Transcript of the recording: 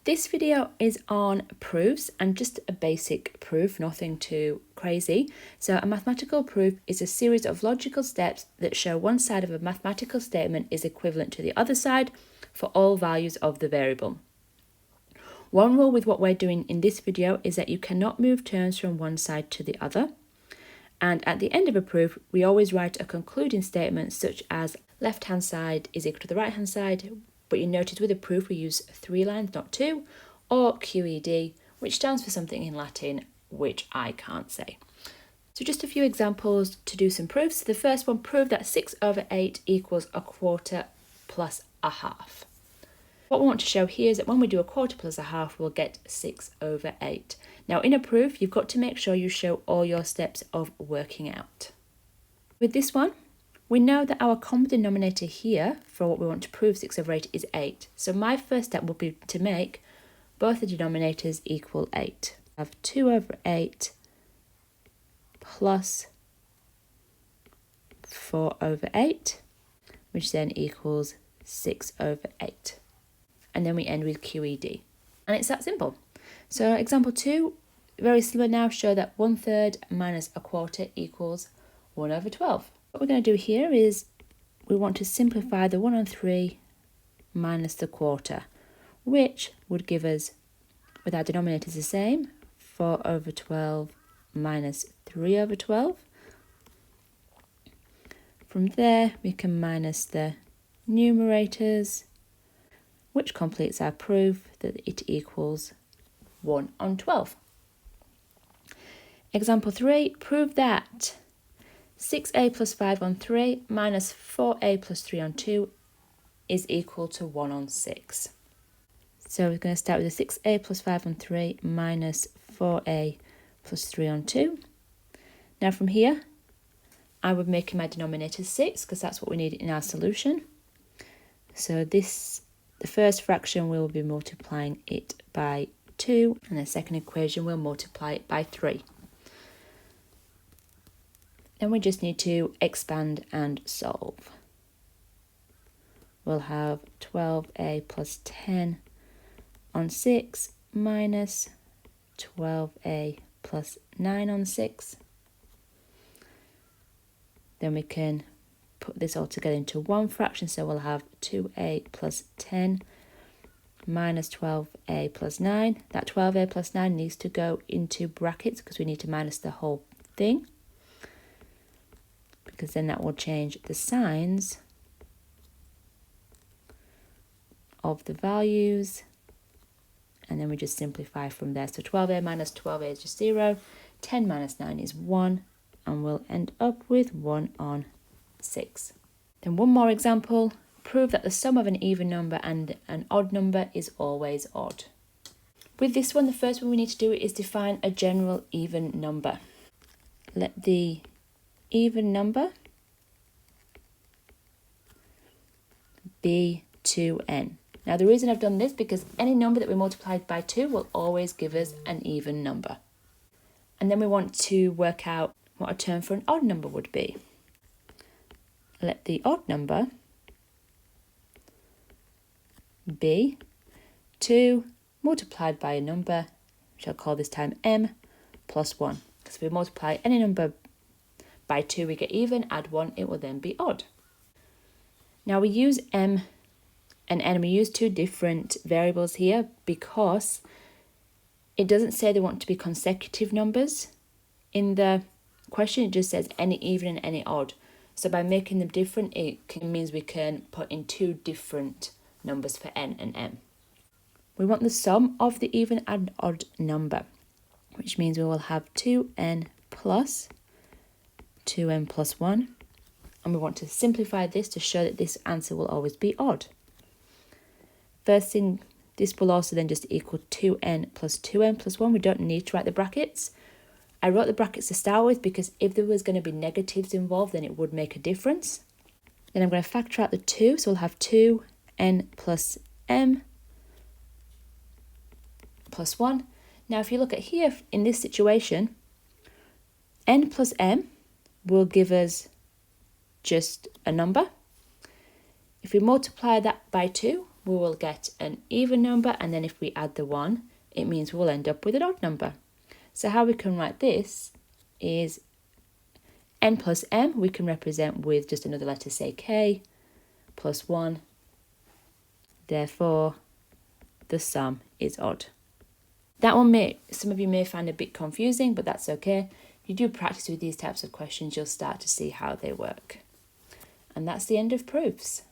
This video is on proofs and just a basic proof, nothing too crazy. So a mathematical proof is a series of logical steps that show one side of a mathematical statement is equivalent to the other side for all values of the variable. One rule with what we're doing in this video is that you cannot move terms from one side to the other. And at the end of a proof, we always write a concluding statement such as left-hand side is equal to the right-hand side, but you notice with a proof we use 3 lines, not 2, or QED, which stands for something in Latin, which I can't say. So just a few examples to do some proofs. The first one, prove that 6/8 equals a quarter plus a half. What we want to show here is that when we do a quarter plus a half, we'll get 6/8. Now in a proof, you've got to make sure you show all your steps of working out. With this one, we know that our common denominator here for what we want to prove 6/8 is 8. So my first step will be to make both the denominators equal 8. I have 2/8 plus 4/8, which then equals 6/8. And then we end with QED. And it's that simple. So example 2, very similar now, show that 1/3 minus a quarter equals 1/12. What we're going to do here is we want to simplify the 1/3 minus the quarter, which would give us, with our denominators the same, 4/12 minus 3/12. From there, we can minus the numerators, which completes our proof that it equals 1/12. Example 3, prove that 6a plus 5/3 minus 4a plus 3/2 is equal to 1/6. So we're going to start with the 6a plus 5/3 minus 4a plus 3/2. Now from here, I would make my denominator 6 because that's what we need in our solution. So the first fraction we'll be multiplying it by 2, and the second equation we'll multiply it by 3. Then we just need to expand and solve. We'll have 12a plus 10/6 minus 12a plus 9/6. Then we can put this all together into one fraction, so we'll have 2a plus 10 minus 12a plus 9. That 12a plus 9 needs to go into brackets because we need to minus the whole thing, because then that will change the signs of the values, and then we just simplify from there. So 12a minus 12a is just 0, 10 minus 9 is 1, and we'll end up with 1/6. Then one more example, prove that the sum of an even number and an odd number is always odd. With this one, the first one we need to do is define a general even number. Let the even number be 2n. Now the reason I've done this because any number that we multiplied by 2 will always give us an even number. And then we want to work out what a term for an odd number would be. Let the odd number be 2 multiplied by a number, which I'll call this time m, plus 1. Because if we multiply any number by 2, we get even, add 1, it will then be odd. Now we use m and n, we use two different variables here because it doesn't say they want to be consecutive numbers. In the question, it just says any even and any odd. So by making them different, it means we can put in two different numbers for n and m. We want the sum of the even and odd number, which means we will have 2n plus 2n plus 1. And we want to simplify this to show that this answer will always be odd. First thing, this will also then just equal 2n plus 1. We don't need to write the brackets. I wrote the brackets to start with because if there was going to be negatives involved, then it would make a difference. Then I'm going to factor out the 2, so we'll have 2n plus m plus 1. Now if you look at here, in this situation, n plus m will give us just a number. If we multiply that by 2, we will get an even number, and then if we add the 1, it means we'll end up with an odd number. So how we can write this is n plus m we can represent with just another letter, say k, plus 1. Therefore, the sum is odd. That one some of you may find a bit confusing, but that's okay. If you do practice with these types of questions, you'll start to see how they work. And that's the end of proofs.